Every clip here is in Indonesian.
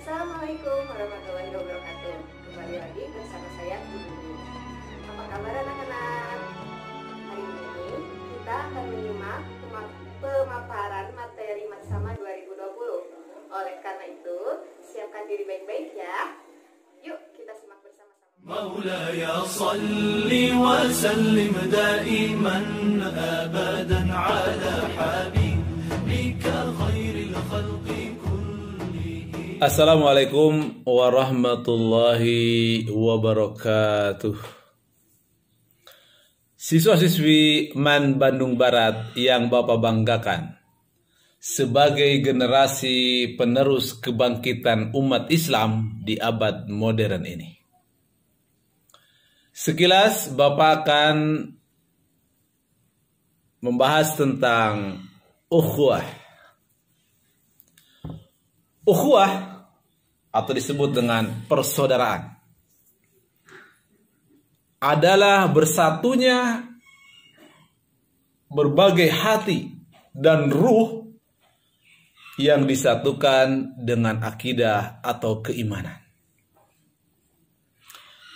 Assalamualaikum warahmatullahi wabarakatuh. Kembali lagi bersama saya Bu Nini. Apa kabar anak-anak? Hari ini kita akan menyimak pemaparan materi Matsama 2020. Oleh karena itu, siapkan diri baik-baik ya. Yuk kita simak bersama-sama. مولاي صل وسلم دائما أبدا على حبيبك خير الخلق كلهم. Assalamualaikum warahmatullahi wabarakatuh. Siswa-siswi MAN Bandung Barat yang Bapak banggakan, sebagai generasi penerus kebangkitan umat Islam di abad modern ini, sekilas Bapak akan membahas tentang ukhuwah. Ukhuwah atau disebut dengan persaudaraan adalah bersatunya berbagai hati dan ruh yang disatukan dengan akidah atau keimanan.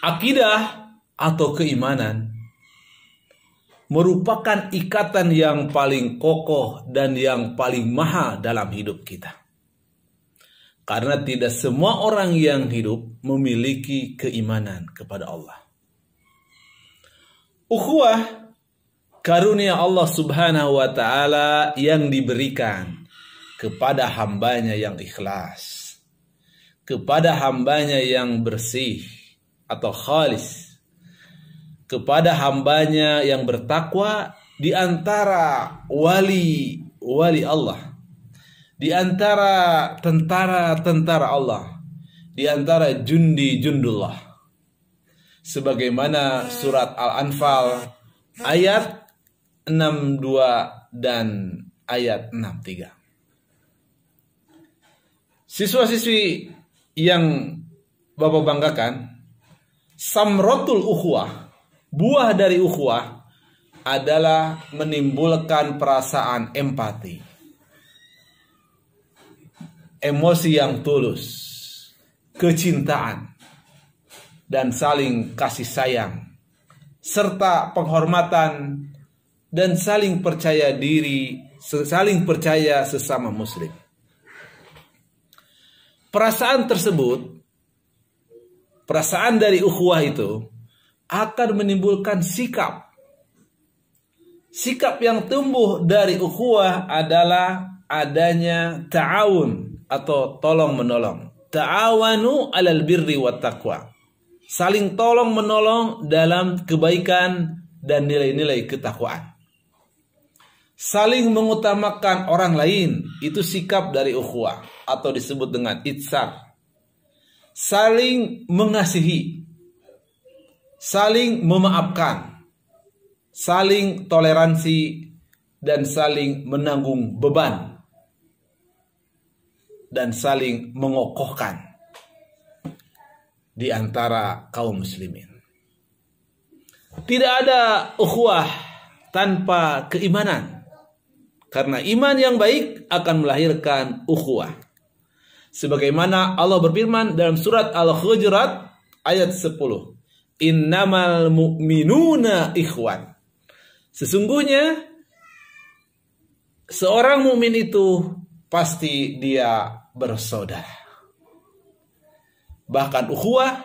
Akidah atau keimanan merupakan ikatan yang paling kokoh dan yang paling mahal dalam hidup kita. Karena tidak semua orang yang hidup memiliki keimanan kepada Allah. Ukhuwah karunia Allah Subhanahu wa Ta'ala yang diberikan kepada hambanya yang ikhlas, kepada hambanya yang bersih atau khalis, kepada hambanya yang bertakwa di antara wali Allah, di antara tentara-tentara Allah, di antara jundi-jundullah. Sebagaimana surat Al-Anfal ayat 62 dan ayat 63. Siswa-siswi yang Bapak banggakan, samratul ukhuwah, buah dari ukhuwah adalah menimbulkan perasaan empati, emosi yang tulus, kecintaan, dan saling kasih sayang, serta penghormatan dan saling percaya diri, saling percaya sesama muslim. Perasaan tersebut, perasaan dari ukhuwah itu akan menimbulkan sikap. Sikap yang tumbuh dari ukhuwah adalah adanya ta'awun atau tolong menolong. Ta'awanu 'alal birri wat taqwa. Saling tolong menolong dalam kebaikan dan nilai-nilai ketakwaan. Saling mengutamakan orang lain, itu sikap dari ukhuwah atau disebut dengan itsar. Saling mengasihi, saling memaafkan, saling toleransi, dan saling menanggung beban, dan saling mengokohkan di antara kaum muslimin. Tidak ada ukhuwah tanpa keimanan. Karena iman yang baik akan melahirkan ukhuwah. Sebagaimana Allah berfirman dalam surat Al-Hujurat ayat 10. Innamal mu'minuna ikhwan. Sesungguhnya seorang mukmin itu pasti dia bersaudara. Bahkan ukhuwah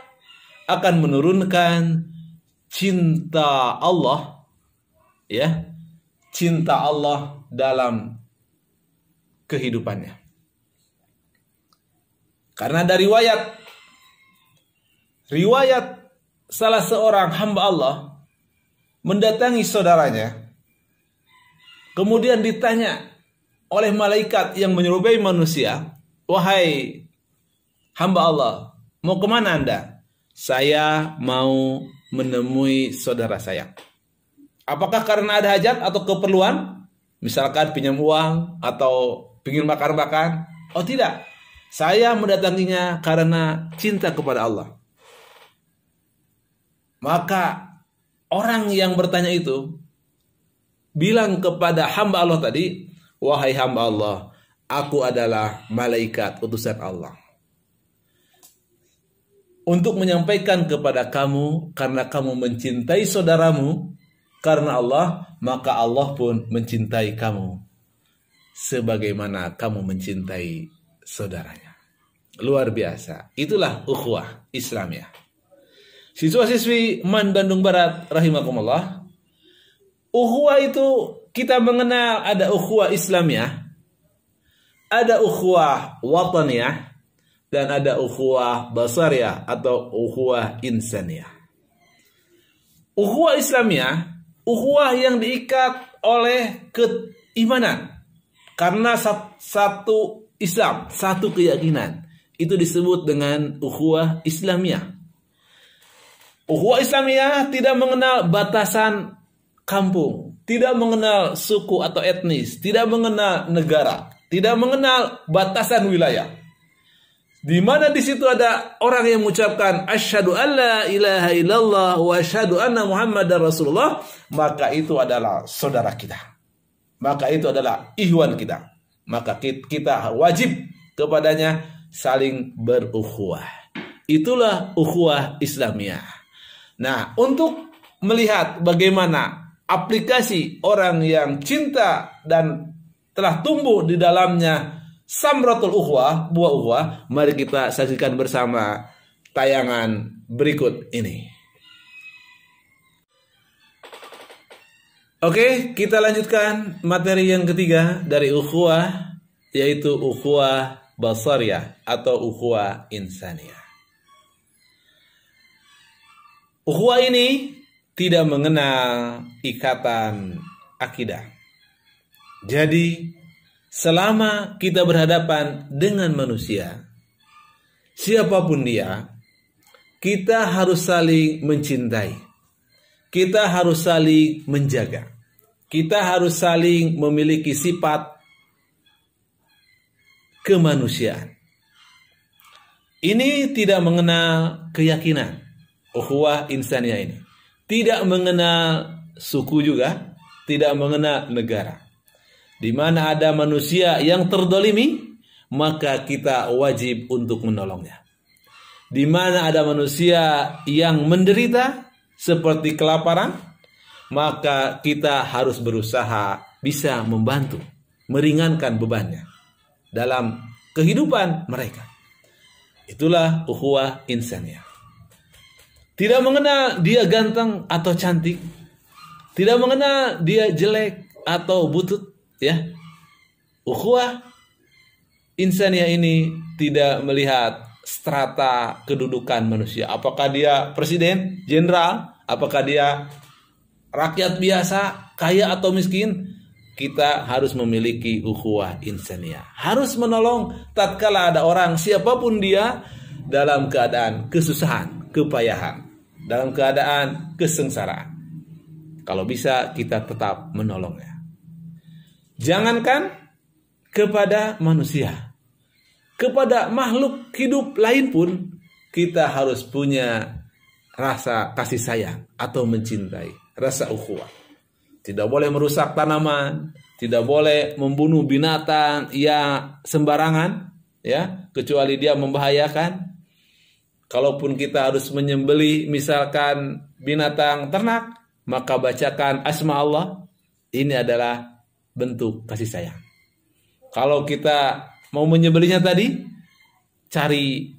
akan menurunkan cinta Allah, ya, cinta Allah dalam kehidupannya. Karena dari riwayat salah seorang hamba Allah mendatangi saudaranya, kemudian ditanya oleh malaikat yang menyerupai manusia, "Wahai hamba Allah, mau kemana Anda?" "Saya mau menemui saudara saya." "Apakah karena ada hajat atau keperluan? Misalkan pinjam uang atau ingin makan-makan?" "Oh tidak, saya mendatanginya karena cinta kepada Allah." Maka orang yang bertanya itu bilang kepada hamba Allah tadi, "Wahai hamba Allah, aku adalah malaikat utusan Allah. untuk menyampaikan kepada kamu karena kamu mencintai saudaramu karena Allah, maka Allah pun mencintai kamu sebagaimana kamu mencintai saudaranya. Luar biasa. Itulah ukhuwah Islamiyah. Siswa-siswi MAN Bandung Barat rahimakumullah. Ukhuwah itu kita mengenal ada ukhuwah Islamiyah, ada ukhuwah wataniyah, dan ada ukhuwah basariyah atau ukhuwah insaniyah. Ukhuwah Islamiyah, ukhuwah yang diikat oleh keimanan. Karena satu Islam, satu keyakinan. Itu disebut dengan ukhuwah Islamiyah. Ukhuwah Islamiyah tidak mengenal batasan kampung, tidak mengenal suku atau etnis, tidak mengenal negara, tidak mengenal batasan wilayah. Di mana di situ ada orang yang mengucapkan asyhadu alla ilaha illallah wa asyhadu anna muhammadar rasulullah, maka itu adalah saudara kita. Maka itu adalah ikhwan kita. Maka kita wajib kepadanya saling berukhuwah. Itulah ukhuwah Islamiyah. Nah, untuk melihat bagaimana aplikasi orang yang cinta dan telah tumbuh di dalamnya samratul ukhuwah, buah ukhuwah, mari kita saksikan bersama tayangan berikut ini. Oke, kita lanjutkan materi yang ketiga dari ukhuwah, yaitu ukhuwah basariyah atau ukhuwah insaniyah. Ukhuwah ini tidak mengenal ikatan akidah. Jadi, selama kita berhadapan dengan manusia, siapapun dia, kita harus saling mencintai. Kita harus saling menjaga. Kita harus saling memiliki sifat kemanusiaan. Ini tidak mengenal keyakinan. Ukhuwah insaniyah ini tidak mengenal suku juga, tidak mengenal negara. Di mana ada manusia yang terdolimi, maka kita wajib untuk menolongnya. Di mana ada manusia yang menderita seperti kelaparan, maka kita harus berusaha bisa membantu, meringankan bebannya dalam kehidupan mereka. Itulah ukhuwah insaniyah. Tidak mengenal dia ganteng atau cantik, tidak mengenal dia jelek atau butut, ya. Ukhuwah insaniyah ini tidak melihat strata kedudukan manusia. Apakah dia presiden, jenderal, apakah dia rakyat biasa, kaya atau miskin. Kita harus memiliki ukhuwah insaniyah. Harus menolong tatkala ada orang siapapun dia dalam keadaan kesusahan, kepayahan, dalam keadaan kesengsaraan. Kalau bisa kita tetap menolongnya. Jangankan kepada manusia, kepada makhluk hidup lain pun kita harus punya rasa kasih sayang atau mencintai, rasa ukhuwah. Tidak boleh merusak tanaman, tidak boleh membunuh binatang yang sembarangan, ya, kecuali dia membahayakan. Kalaupun kita harus menyembelih misalkan binatang ternak, maka bacakan asma Allah. Ini adalah bentuk kasih sayang. Kalau kita mau menyembelihnya tadi, cari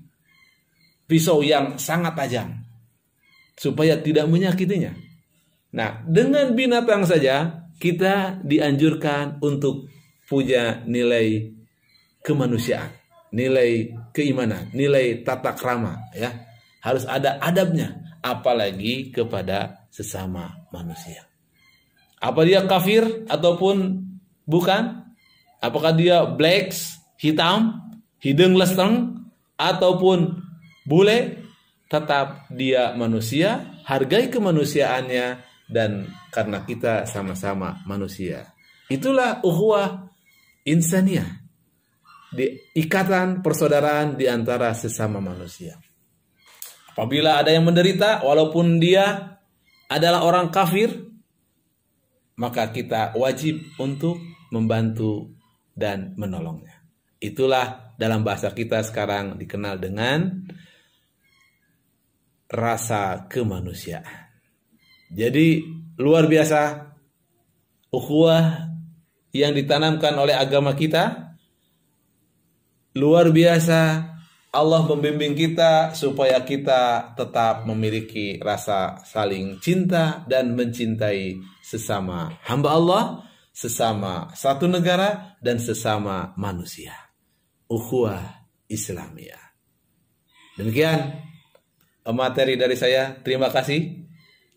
pisau yang sangat tajam supaya tidak menyakitinya. Nah, dengan binatang saja kita dianjurkan untuk punya nilai kemanusiaan, nilai keimanan, nilai tata krama, ya. Harus ada adabnya, apalagi kepada sesama manusia. Apa dia kafir ataupun bukan? Apakah dia blacks, hitam, hidung lesteng, ataupun bule? Tetap dia manusia, hargai kemanusiaannya, dan karena kita sama-sama manusia. Itulah ukhuwah insaniyah, di ikatan persaudaraan di antara sesama manusia. Apabila ada yang menderita, walaupun dia adalah orang kafir, maka kita wajib untuk membantu dan menolongnya. Itulah dalam bahasa kita sekarang dikenal dengan rasa kemanusiaan. Jadi luar biasa ukhuwah yang ditanamkan oleh agama kita. Luar biasa Allah membimbing kita supaya kita tetap memiliki rasa saling cinta dan mencintai sesama hamba Allah, sesama satu negara, dan sesama manusia. Ukhuwah Islamiyah. Demikian materi dari saya. Terima kasih.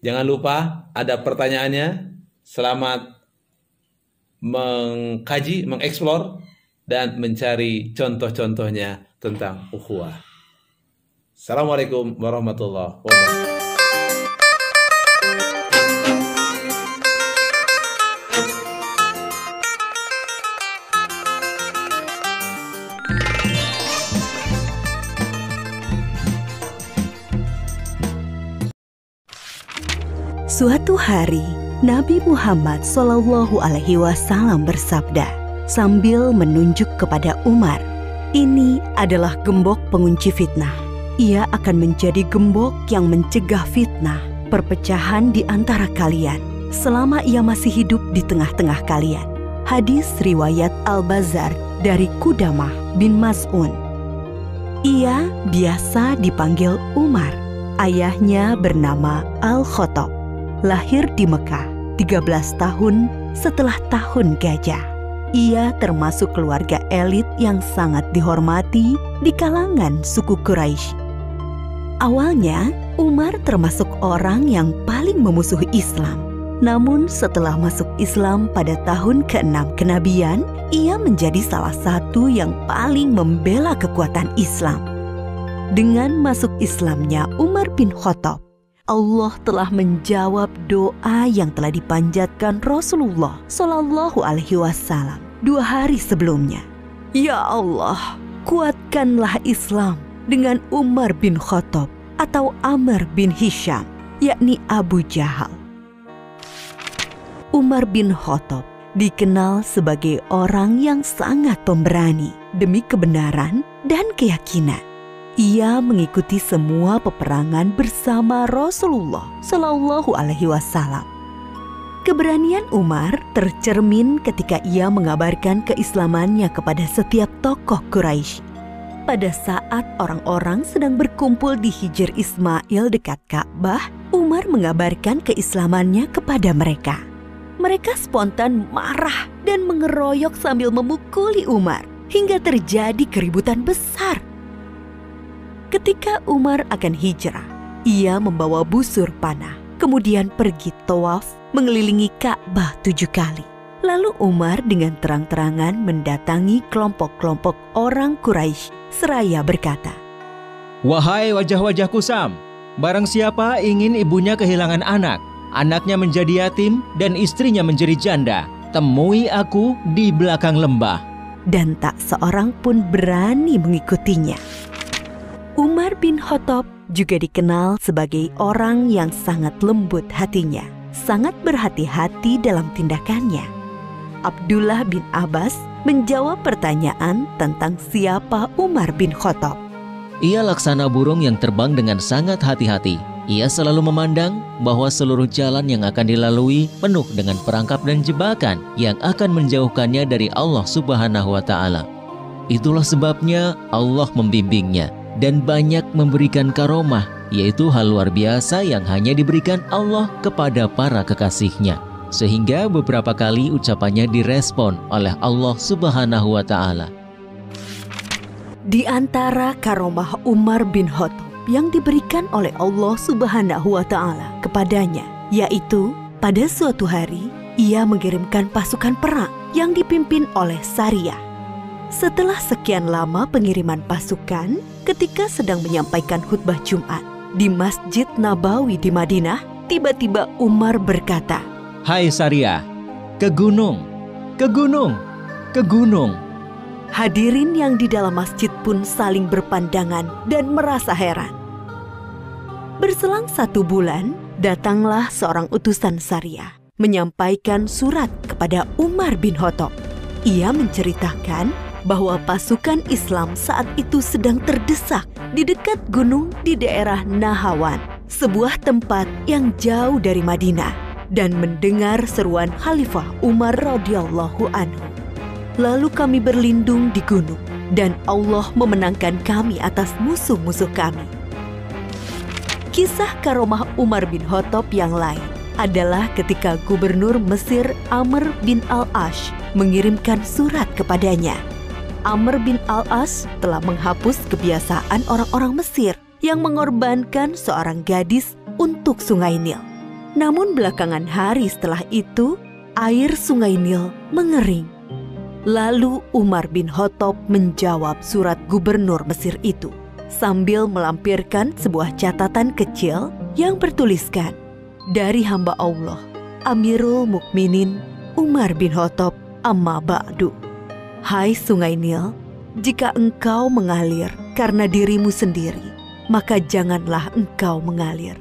Jangan lupa ada pertanyaannya. Selamat mengkaji, mengeksplor, dan mencari contoh-contohnya tentang ukhuwah. Assalamualaikum warahmatullahi wabarakatuh. Suatu hari, Nabi Muhammad SAW bersabda sambil menunjuk kepada Umar, "Ini adalah gembok pengunci fitnah. Ia akan menjadi gembok yang mencegah fitnah, perpecahan di antara kalian selama ia masih hidup di tengah-tengah kalian." Hadis riwayat Al-Bazzar dari Qudamah bin Mas'un. Ia biasa dipanggil Umar. Ayahnya bernama Al-Khattab. Lahir di Mekah 13 tahun setelah tahun gajah. Ia termasuk keluarga elit yang sangat dihormati di kalangan suku Quraisy. Awalnya, Umar termasuk orang yang paling memusuhi Islam. Namun setelah masuk Islam pada tahun ke-6 kenabian, ia menjadi salah satu yang paling membela kekuatan Islam. Dengan masuk Islamnya Umar bin Khattab, Allah telah menjawab doa yang telah dipanjatkan Rasulullah SAW 2 hari sebelumnya. Ya Allah, kuatkanlah Islam dengan Umar bin Khattab atau Amr bin Hisham, yakni Abu Jahal. Umar bin Khattab dikenal sebagai orang yang sangat pemberani demi kebenaran dan keyakinan. Ia mengikuti semua peperangan bersama Rasulullah SAW. Keberanian Umar tercermin ketika ia mengabarkan keislamannya kepada setiap tokoh Quraisy. Pada saat orang-orang sedang berkumpul di Hijr Ismail dekat Ka'bah, Umar mengabarkan keislamannya kepada mereka. Mereka spontan marah dan mengeroyok sambil memukuli Umar hingga terjadi keributan besar. Ketika Umar akan hijrah, ia membawa busur panah, kemudian pergi tawaf mengelilingi Ka'bah 7 kali. Lalu Umar dengan terang-terangan mendatangi kelompok-kelompok orang Quraisy seraya berkata, "Wahai wajah-wajah kusam, barang siapa ingin ibunya kehilangan anak, anaknya menjadi yatim, dan istrinya menjadi janda, temui aku di belakang lembah." Dan tak seorang pun berani mengikutinya. Umar bin Khattab juga dikenal sebagai orang yang sangat lembut hatinya, sangat berhati-hati dalam tindakannya. Abdullah bin Abbas menjawab pertanyaan tentang siapa Umar bin Khattab. Ia laksana burung yang terbang dengan sangat hati-hati. Ia selalu memandang bahwa seluruh jalan yang akan dilalui penuh dengan perangkap dan jebakan yang akan menjauhkannya dari Allah Subhanahu wa Ta'ala. Itulah sebabnya Allah membimbingnya dan banyak memberikan karomah, yaitu hal luar biasa yang hanya diberikan Allah kepada para kekasihnya. Sehingga beberapa kali ucapannya direspon oleh Allah Subhanahu wa Ta'ala. Di antara karomah Umar bin Khattab yang diberikan oleh Allah Subhanahu wa Ta'ala kepadanya, yaitu pada suatu hari ia mengirimkan pasukan perang yang dipimpin oleh Sariyah. Setelah sekian lama pengiriman pasukan, ketika sedang menyampaikan khutbah Jumat di Masjid Nabawi di Madinah, tiba-tiba Umar berkata, "Hai Sariyah, ke gunung, ke gunung, ke gunung." Hadirin yang di dalam masjid pun saling berpandangan dan merasa heran. Berselang 1 bulan, datanglah seorang utusan Sariyah menyampaikan surat kepada Umar bin Khattab. Ia menceritakan bahwa pasukan Islam saat itu sedang terdesak di dekat gunung di daerah Nahawan, sebuah tempat yang jauh dari Madinah, dan mendengar seruan Khalifah Umar radhiyallahu anhu. Lalu kami berlindung di gunung, dan Allah memenangkan kami atas musuh-musuh kami. Kisah karomah Umar bin Khattab yang lain adalah ketika Gubernur Mesir Amr bin Al-Ash mengirimkan surat kepadanya. Amr bin Al-As telah menghapus kebiasaan orang-orang Mesir yang mengorbankan seorang gadis untuk Sungai Nil. Namun belakangan hari setelah itu, air Sungai Nil mengering. Lalu Umar bin Khattab menjawab surat gubernur Mesir itu sambil melampirkan sebuah catatan kecil yang bertuliskan, "Dari hamba Allah, Amirul Mukminin Umar bin Khattab, amma ba'du. Hai Sungai Nil, jika engkau mengalir karena dirimu sendiri, maka janganlah engkau mengalir.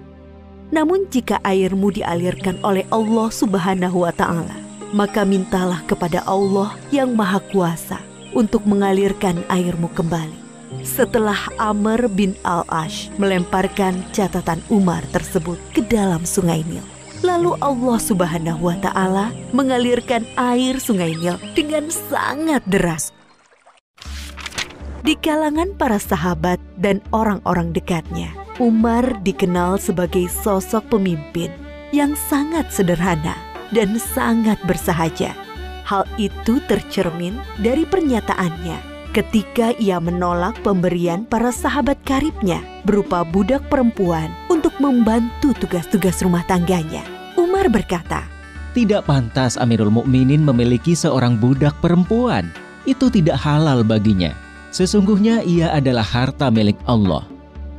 Namun jika airmu dialirkan oleh Allah Subhanahu wa Ta'ala, maka mintalah kepada Allah yang Maha Kuasa untuk mengalirkan airmu kembali." Setelah Amr bin Al-Ash melemparkan catatan Umar tersebut ke dalam Sungai Nil, lalu Allah Subhanahu wa Ta'ala mengalirkan air Sungai Nil dengan sangat deras. Di kalangan para sahabat dan orang-orang dekatnya, Umar dikenal sebagai sosok pemimpin yang sangat sederhana dan sangat bersahaja. Hal itu tercermin dari pernyataannya ketika ia menolak pemberian para sahabat karibnya berupa budak perempuan untuk membantu tugas-tugas rumah tangganya. Umar berkata, "Tidak pantas Amirul Mukminin memiliki seorang budak perempuan. Itu tidak halal baginya. Sesungguhnya ia adalah harta milik Allah.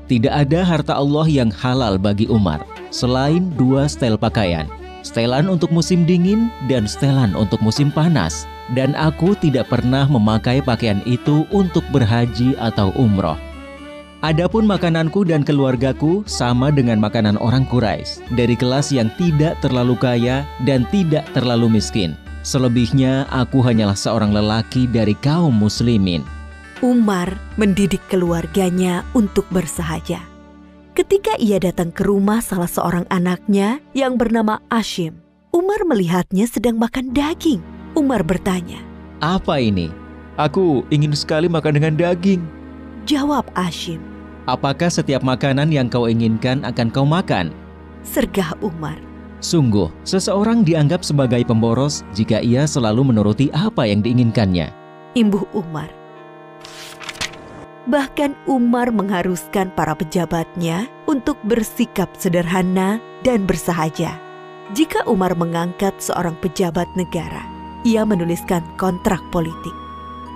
Tidak ada harta Allah yang halal bagi Umar selain 2 setel pakaian, setelan untuk musim dingin dan setelan untuk musim panas. Dan aku tidak pernah memakai pakaian itu untuk berhaji atau umroh. Adapun makananku dan keluargaku sama dengan makanan orang Quraisy, dari kelas yang tidak terlalu kaya dan tidak terlalu miskin. Selebihnya aku hanyalah seorang lelaki dari kaum muslimin." Umar mendidik keluarganya untuk bersahaja. Ketika ia datang ke rumah salah seorang anaknya yang bernama Ashim, Umar melihatnya sedang makan daging. Umar bertanya, "Apa ini? Aku ingin sekali makan dengan daging." Jawab Ashim, "Apakah setiap makanan yang kau inginkan akan kau makan?" Sergah Umar. Sungguh, seseorang dianggap sebagai pemboros jika ia selalu menuruti apa yang diinginkannya. Imbuh Umar. Bahkan Umar mengharuskan para pejabatnya untuk bersikap sederhana dan bersahaja. Jika Umar mengangkat seorang pejabat negara, ia menuliskan kontrak politik.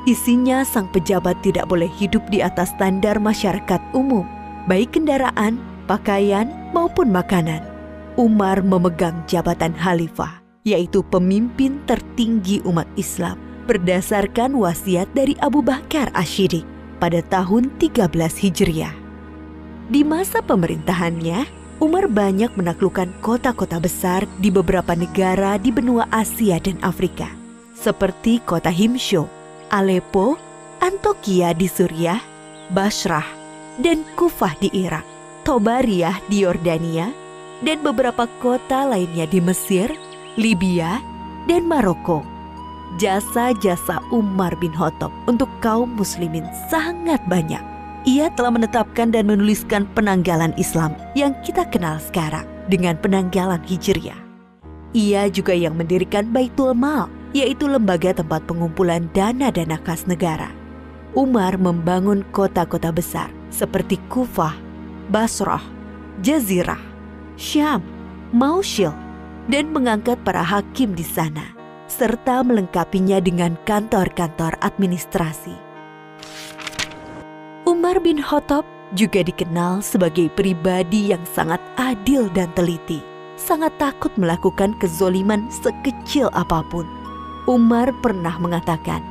Isinya sang pejabat tidak boleh hidup di atas standar masyarakat umum, baik kendaraan, pakaian, maupun makanan. Umar memegang jabatan khalifah, yaitu pemimpin tertinggi umat Islam, berdasarkan wasiat dari Abu Bakar Asy-Siddiq pada tahun 13 Hijriah. Di masa pemerintahannya, Umar banyak menaklukkan kota-kota besar di beberapa negara di benua Asia dan Afrika, seperti kota Himsho, Aleppo, Antokia di Suriah, Basrah, dan Kufah di Irak, Tobariyah di Yordania, dan beberapa kota lainnya di Mesir, Libya, dan Maroko. Jasa-jasa Umar bin Khattab untuk kaum muslimin sangat banyak. Ia telah menetapkan dan menuliskan penanggalan Islam yang kita kenal sekarang dengan penanggalan Hijriah. Ia juga yang mendirikan Baitul Mal, yaitu lembaga tempat pengumpulan dana-dana kas negara. Umar membangun kota-kota besar seperti Kufah, Basrah, Jazirah, Syam, Mausil, dan mengangkat para hakim di sana, serta melengkapinya dengan kantor-kantor administrasi. Umar bin Khattab juga dikenal sebagai pribadi yang sangat adil dan teliti, sangat takut melakukan kezoliman sekecil apapun. Umar pernah mengatakan,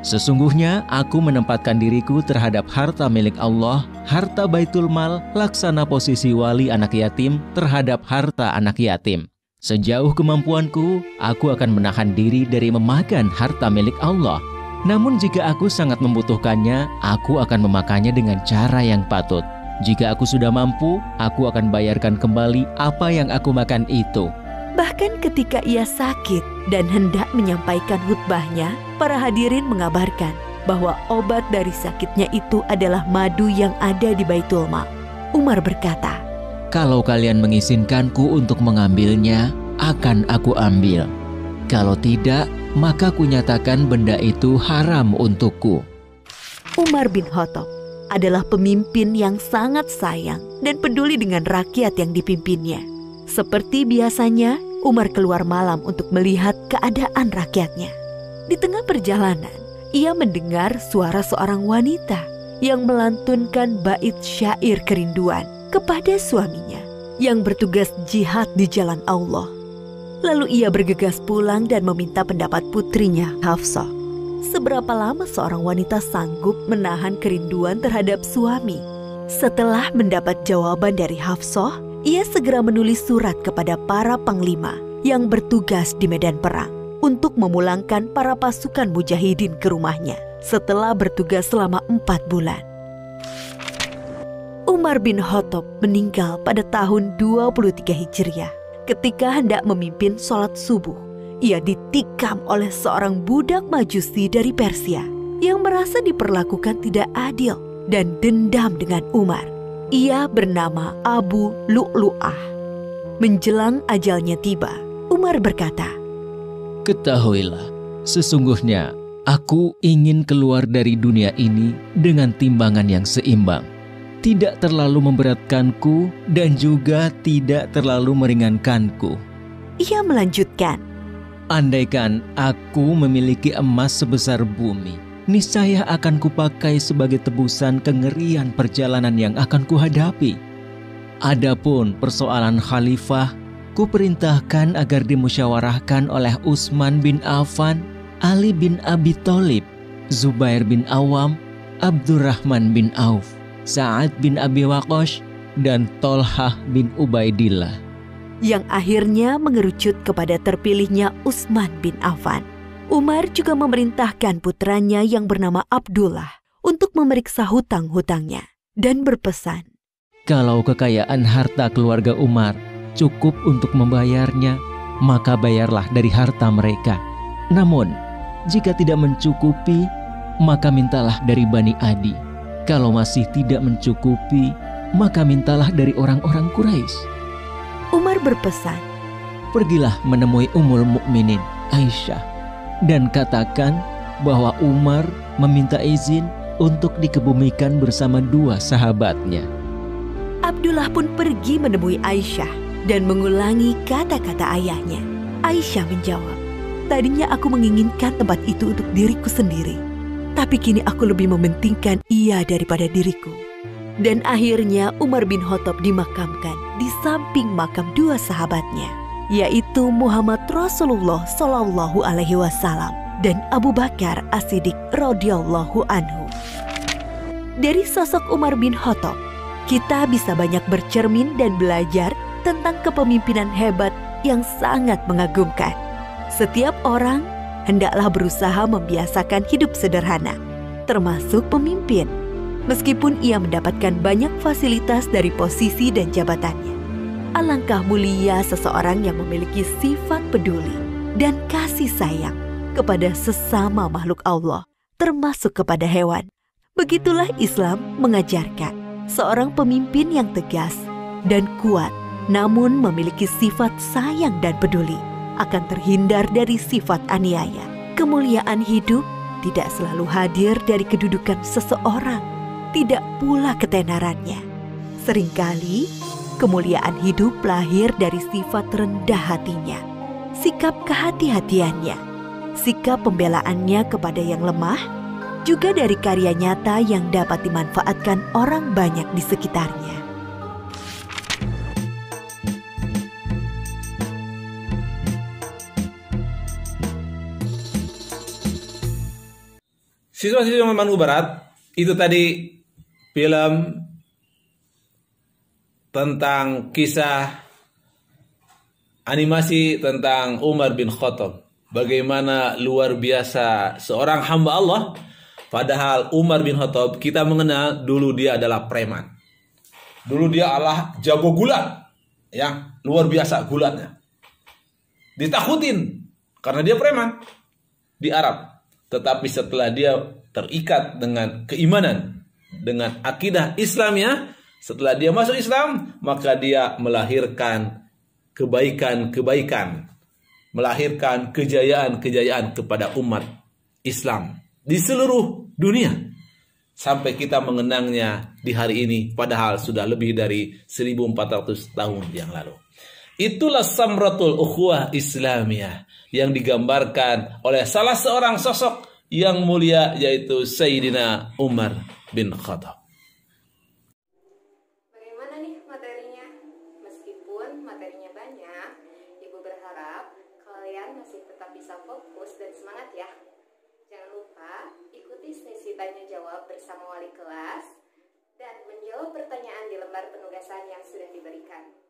"Sesungguhnya aku menempatkan diriku terhadap harta milik Allah, harta Baitul Mal, laksana posisi wali anak yatim terhadap harta anak yatim. Sejauh kemampuanku, aku akan menahan diri dari memakan harta milik Allah. Namun jika aku sangat membutuhkannya, aku akan memakannya dengan cara yang patut. Jika aku sudah mampu, aku akan bayarkan kembali apa yang aku makan itu." Bahkan ketika ia sakit dan hendak menyampaikan khutbahnya, para hadirin mengabarkan bahwa obat dari sakitnya itu adalah madu yang ada di Baitul Mal. Umar berkata, "Kalau kalian mengizinkanku untuk mengambilnya, akan aku ambil. Kalau tidak, maka kunyatakan benda itu haram untukku." Umar bin Khattab adalah pemimpin yang sangat sayang dan peduli dengan rakyat yang dipimpinnya. Seperti biasanya, Umar keluar malam untuk melihat keadaan rakyatnya. Di tengah perjalanan, ia mendengar suara seorang wanita yang melantunkan bait syair kerinduan kepada suaminya yang bertugas jihad di jalan Allah. Lalu ia bergegas pulang dan meminta pendapat putrinya, Hafsah. Seberapa lama seorang wanita sanggup menahan kerinduan terhadap suami? Setelah mendapat jawaban dari Hafsah, ia segera menulis surat kepada para panglima yang bertugas di medan perang untuk memulangkan para pasukan mujahidin ke rumahnya setelah bertugas selama 4 bulan. Umar bin Khattab meninggal pada tahun 23 Hijriah. Ketika hendak memimpin sholat subuh, ia ditikam oleh seorang budak Majusi dari Persia yang merasa diperlakukan tidak adil dan dendam dengan Umar. Ia bernama Abu Lu'lu'ah. Menjelang ajalnya tiba, Umar berkata, "Ketahuilah, sesungguhnya aku ingin keluar dari dunia ini dengan timbangan yang seimbang. Tidak terlalu memberatkanku dan juga tidak terlalu meringankanku." Ia melanjutkan, "Andaikan aku memiliki emas sebesar bumi, niscaya akan kupakai sebagai tebusan kengerian perjalanan yang akan kuhadapi. Adapun persoalan khalifah, kuperintahkan agar dimusyawarahkan oleh Utsman bin Affan, Ali bin Abi Thalib, Zubair bin Awam, Abdurrahman bin Auf, Sa'ad bin Abi Waqqas, dan Tolhah bin Ubaidillah." yang akhirnya mengerucut kepada terpilihnya Utsman bin Affan. Umar juga memerintahkan putranya yang bernama Abdullah untuk memeriksa hutang-hutangnya dan berpesan, "Kalau kekayaan harta keluarga Umar cukup untuk membayarnya, maka bayarlah dari harta mereka. Namun, jika tidak mencukupi, maka mintalah dari Bani Adi. Kalau masih tidak mencukupi, maka mintalah dari orang-orang Quraisy." Umar berpesan, "Pergilah menemui Ummul Mukminin Aisyah dan katakan bahwa Umar meminta izin untuk dikebumikan bersama 2 sahabatnya." Abdullah pun pergi menemui Aisyah dan mengulangi kata-kata ayahnya. Aisyah menjawab, "Tadinya aku menginginkan tempat itu untuk diriku sendiri, tapi kini aku lebih mementingkan ia daripada diriku." Dan akhirnya Umar bin Khattab dimakamkan di samping makam 2 sahabatnya, yaitu Muhammad Rasulullah Shallallahu Alaihi Wasallam dan Abu Bakar As-Siddiq radhiyallahu anhu. Dari sosok Umar bin Khattab, kita bisa banyak bercermin dan belajar tentang kepemimpinan hebat yang sangat mengagumkan. Setiap orang hendaklah berusaha membiasakan hidup sederhana, termasuk pemimpin, meskipun ia mendapatkan banyak fasilitas dari posisi dan jabatannya. Alangkah mulia seseorang yang memiliki sifat peduli dan kasih sayang kepada sesama makhluk Allah, termasuk kepada hewan. Begitulah Islam mengajarkan seorang pemimpin yang tegas dan kuat, namun memiliki sifat sayang dan peduli, akan terhindar dari sifat aniaya. Kemuliaan hidup tidak selalu hadir dari kedudukan seseorang, tidak pula ketenarannya. Seringkali kemuliaan hidup lahir dari sifat rendah hatinya, sikap kehati-hatiannya, sikap pembelaannya kepada yang lemah, juga dari karya nyata yang dapat dimanfaatkan orang banyak di sekitarnya. Siswa-siswa Manu Barat, itu tadi film tentang kisah animasi tentang Umar bin Khattab. bagaimana luar biasa seorang hamba Allah. Padahal Umar bin Khattab kita mengenal dulu dia adalah preman. Dulu dia adalah jago gulat, ya, luar biasa gulatnya. Ditakutin karena dia preman di Arab. Tetapi setelah dia terikat dengan keimanan, dengan akidah Islamnya, setelah dia masuk Islam, maka dia melahirkan kebaikan-kebaikan, melahirkan kejayaan-kejayaan kepada umat Islam di seluruh dunia. Sampai kita mengenangnya di hari ini, padahal sudah lebih dari 1400 tahun yang lalu. Itulah samratul ukhuwah Islamiyah yang digambarkan oleh salah seorang sosok yang mulia, yaitu Sayyidina Umar bin Khattab. Bagaimana nih materinya? Meskipun materinya banyak, Ibu berharap kalian masih tetap bisa fokus dan semangat ya. Jangan lupa ikuti sesi tanya jawab bersama wali kelas dan menjawab pertanyaan di lembar penugasan yang sudah diberikan.